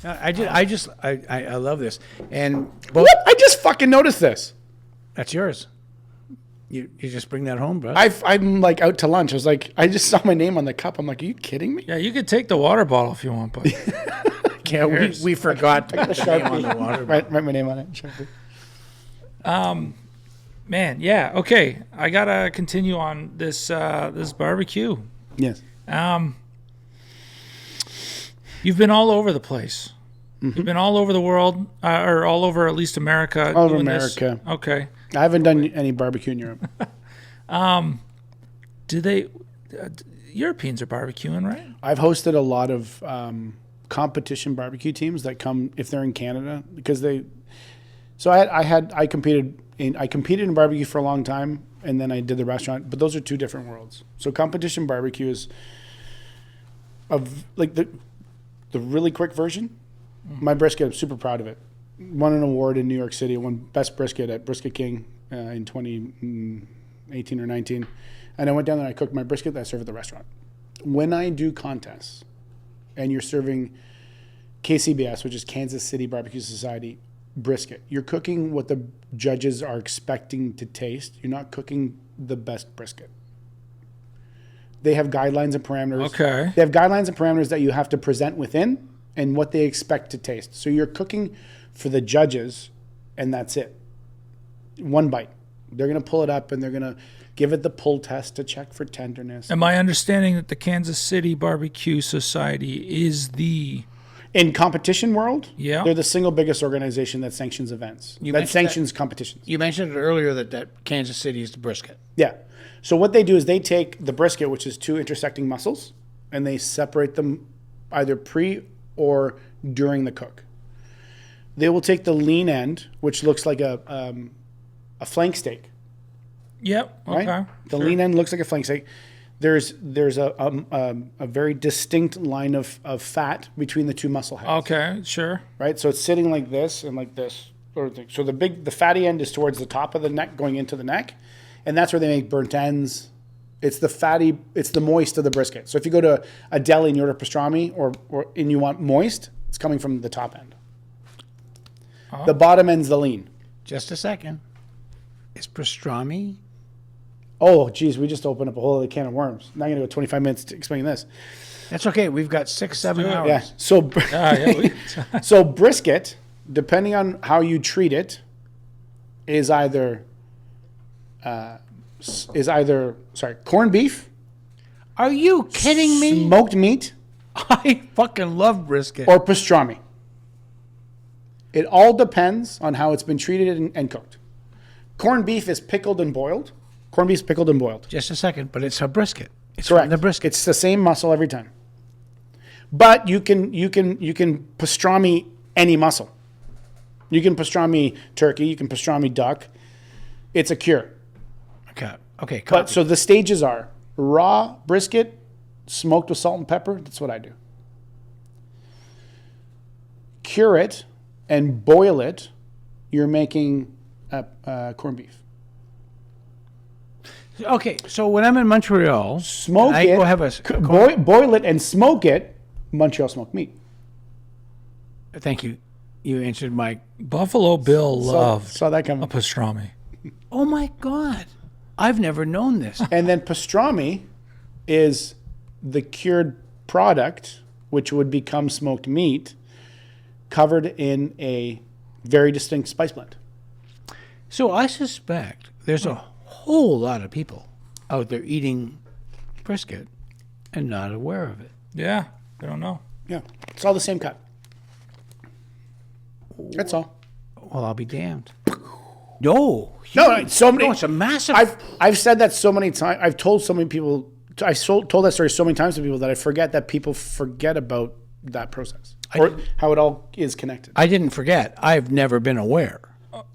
I love this. And What? I just fucking noticed this. that's yours. You just bring that home, bro. I'm like out to lunch. I was like, I just saw my name on the cup. I'm like, are you kidding me? Yeah, you could take the water bottle if you want, but Yeah, we forgot to put the name on the water. Write my name on it. Sharpie. man, yeah, okay. I gotta continue on this this barbecue. Yes. You've been all over the place. Mm-hmm. You've been all over the world, or all over at least America. All over America. This. Okay. I haven't done any barbecue in Europe. Do they? Europeans are barbecuing, right? I've hosted a lot of competition barbecue teams that come if they're in Canada because they. So I competed in barbecue for a long time, and then I did the restaurant. But those are two different worlds. So competition barbecue is of like the really quick version. My brisket, I'm super proud of it. Won an award in New York City. Won Best Brisket at Brisket King in 2018 or 19. And I went down there and I cooked my brisket that I serve at the restaurant. When I do contests and you're serving KCBS, which is Kansas City Barbecue Society, brisket, you're cooking what the judges are expecting to taste. You're not cooking the best brisket. They have guidelines and parameters. Okay. They have guidelines and parameters that you have to present within and what they expect to taste. So you're cooking for the judges, and that's it. One bite. They're going to pull it up, and they're going to give it the pull test to check for tenderness. Am I understanding that the Kansas City Barbecue Society is the... In competition world, yeah, they're the single biggest organization that sanctions events. That sanctions competitions. You mentioned it earlier that Kansas City is the brisket. Yeah. So what they do is they take the brisket, which is two intersecting muscles, and they separate them either pre or during the cook. They will take the lean end, which looks like a flank steak. Yep. Right? Okay. The lean end looks like a flank steak. There's a very distinct line of fat between the two muscle heads. Okay, sure. Right? So it's sitting like this and like this. So the fatty end is towards the top of the neck going into the neck. And that's where they make burnt ends. It's the moist of the brisket. So if you go to a deli and you order pastrami and you want moist, it's coming from the top end. Oh. The bottom end's the lean. Just a second. Is pastrami? Oh, geez, we just opened up a whole other can of worms. Now I'm going to go 25 minutes to explain this. That's okay. We've got 6-7 hours. Yeah. So brisket, depending on how you treat it, is either corned beef. Are you kidding me? Smoked meat. I fucking love brisket. Or pastrami. It all depends on how it's been treated and cooked. Corned beef is pickled and boiled. Corned beef is pickled and boiled. Just a second, but it's a brisket. It's correct. From the brisket. It's the same muscle every time. But you can pastrami any muscle. You can pastrami turkey. You can pastrami duck. It's a cure. Okay. But so the stages are raw brisket, smoked with salt and pepper. That's what I do. Cure it and boil it. You're making corned beef. Okay, so when I'm in Montreal, smoke I it, go have boil it and smoke it. Montreal smoked meat. Thank you. You answered my... Buffalo Bill loved saw that coming. A pastrami. Oh my God. I've never known this. And then pastrami is the cured product, which would become smoked meat, covered in a very distinct spice blend. So I suspect there's a whole lot of people out there eating brisket and not aware of it. Yeah, they don't know. Yeah, it's all the same cut. That's all. Well, I'll be damned. No, so many. No, it's a massive. I've said that so many times. I've told so many people. Told that story so many times to people that I forget that people forget about that process or how it all is connected. I didn't forget. I've never been aware.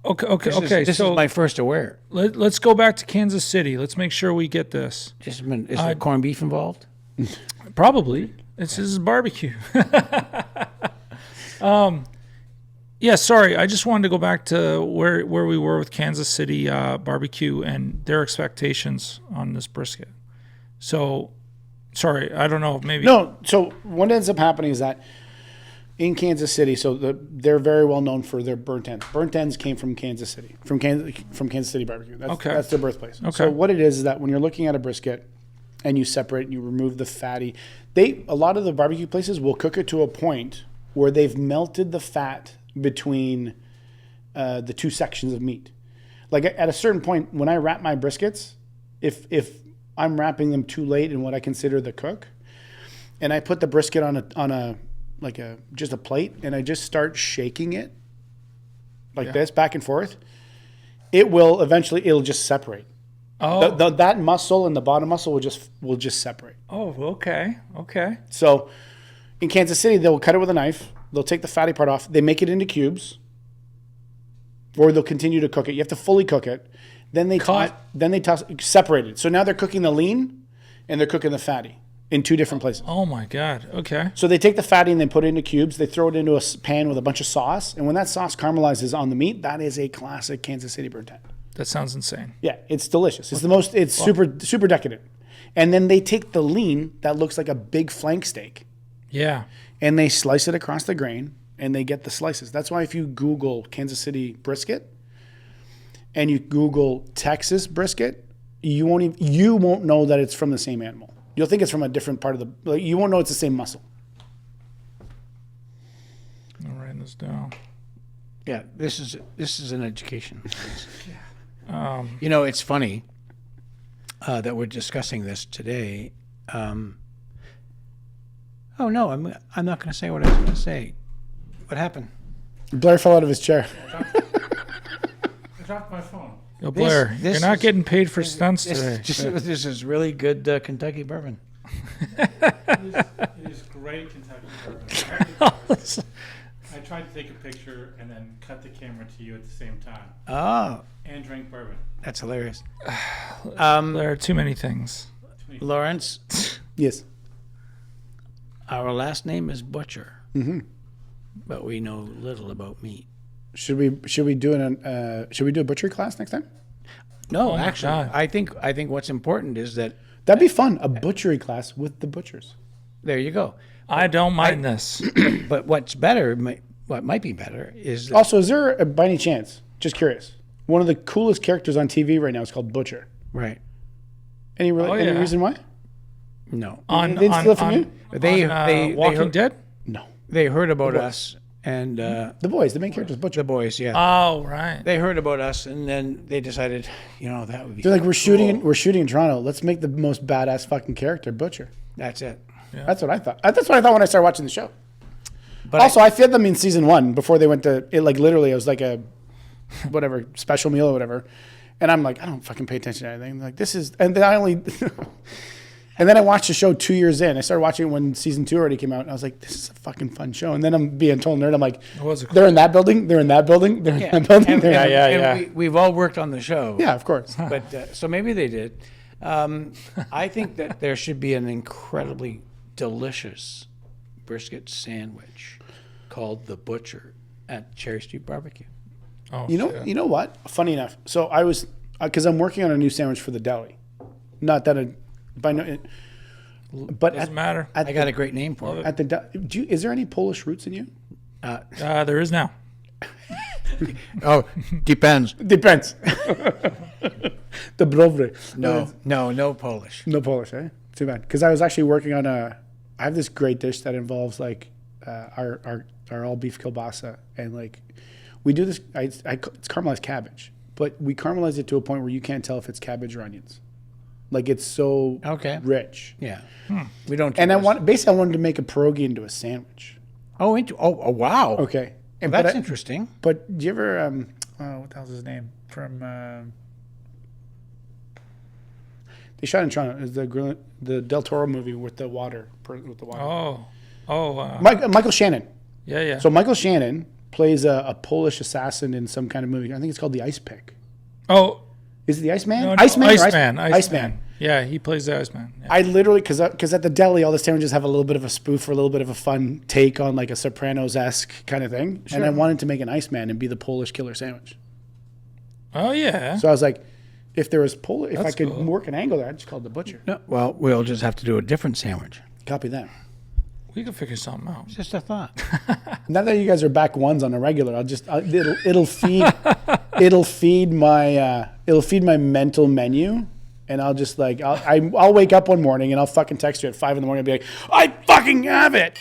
Okay. This is my first aware. Let's go back to Kansas City. Let's make sure we get this. Just a minute. Is there corned beef involved? Probably. This is barbecue. Yeah, sorry. I just wanted to go back to where we were with Kansas City barbecue and their expectations on this brisket. So, sorry, I don't know. Maybe no. So what ends up happening is that in Kansas City. So they're very well known for their burnt ends. Burnt ends came from Kansas City, from Kansas City barbecue. That's their birthplace. Okay. So what it is that when you're looking at a brisket and you separate and you remove the fatty, a lot of the barbecue places will cook it to a point where they've melted the fat between the two sections of meat. Like at a certain point, when I wrap my briskets, if I'm wrapping them too late in what I consider the cook, and I put the brisket on a just a plate, and I just start shaking it like this back and forth, it'll just separate. Oh, That muscle and the bottom muscle will just separate. oh, okay, okay. So in Kansas City, they'll cut it with a knife. They'll take the fatty part off. They make it into cubes, or they'll continue to cook it. You have to fully cook it. Then they toss separated. So now they're cooking the lean and they're cooking the fatty in two different places. Oh my God. Okay. So they take the fatty and they put it into cubes. They throw it into a pan with a bunch of sauce. And when that sauce caramelizes on the meat, that is a classic Kansas City burnt end. That sounds insane. Yeah, it's delicious. It's super decadent. And then they take the lean that looks like a big flank steak Yeah. and they slice it across the grain and they get the slices. That's why if you Google Kansas City brisket and you Google Texas brisket, you won't know that it's from the same animal. You'll think it's from a different part of you won't know it's the same muscle. I'm writing this down. Yeah, this is an education. It's funny that we're discussing this today. Oh no, I'm not going to say what I was going to say. What happened? Blair fell out of his chair. I dropped my phone. Yo, Blair, you're not getting paid for stunts today. This is really good Kentucky bourbon. It is great Kentucky bourbon. I tried to take a picture and then cut the camera to you at the same time Oh, and drink bourbon. that's hilarious. There are too many things. Lawrence, Yes. our last name is Butcher, but we know little about meat. Should we do a butchery class next time? No, Oh my actually, God. I think what's important is that That'd be fun. A butchery class with the butchers. there you go. I don't mind this. But what might be better is that, Also, is there, by any chance, just curious, one of the coolest characters on TV right now is called Butcher. right? Any yeah. reason why? No, On They steal it from you? They Walking heard, Dead? No. they heard about us and The main character is Butcher. the boys. Yeah, Oh, right. they heard about us and then they decided, that would be. They're like, we're shooting cool. in Toronto. Let's make the most badass fucking character Butcher. That's it. That's what I thought. That's what I thought when I started watching the show. But Also, I fed them in season 1 before they went to it. Like literally, it was like a whatever special meal or whatever. And I'm like, I don't fucking pay attention to anything. Like this is, and then and then I watched the show 2 years in. I started watching it when season 2 already came out, and I was like, this is a fucking fun show. And then I'm being told nerd. I'm like, they're in that building. They're in that building. They're in that building. And, they're we've all worked on the show. yeah, of course. But so maybe they did. I think that there should be an incredibly delicious brisket sandwich called the Butcher at Cherry Street Barbecue. Oh, You know what? Funny enough. So I was because I'm working on a new sandwich for the deli. Not that but doesn't matter. I got a great name for it. At the is there any Polish roots in you? There is now. Oh, depends. Depends. The Brovry. No Polish. No Polish, eh? Too bad. Because I was actually working on I have this great dish that involves like our all beef kielbasa, and like we do this. It's caramelized cabbage, but we caramelize it to a point where you can't tell if it's cabbage or onions. Like it's so rich. Yeah. We don't. And I wanted to make a pierogi into a sandwich. Oh, wow. Okay. And That's interesting. But do you ever what the hell's his name from? They shot in Toronto. Is the Del Toro movie with the water? Michael Shannon. Yeah. So Michael Shannon plays a Polish assassin in some kind of movie. I think it's called The Ice Pick. Oh, Is it The Iceman? no, Iceman. Iceman. Yeah, he plays the Iceman. Yeah. I literally, because at the deli, all the sandwiches have a little bit of a spoof or a little bit of a fun take on like a Sopranos-esque kind of thing. And I wanted to make an Iceman and be the Polish killer sandwich. Oh, yeah. So I was like, if there was if I That's could cool. work an angle there, I'd just call it the Butcher. No, well, we'll just have to do a different sandwich. Copy that. We can figure something out. It's just a thought. Now that you guys are back ones on a regular, it'll feed my mental menu, and I'll just like I'll wake up one morning and I'll fucking text you at 5 a.m. and be like, I fucking have it.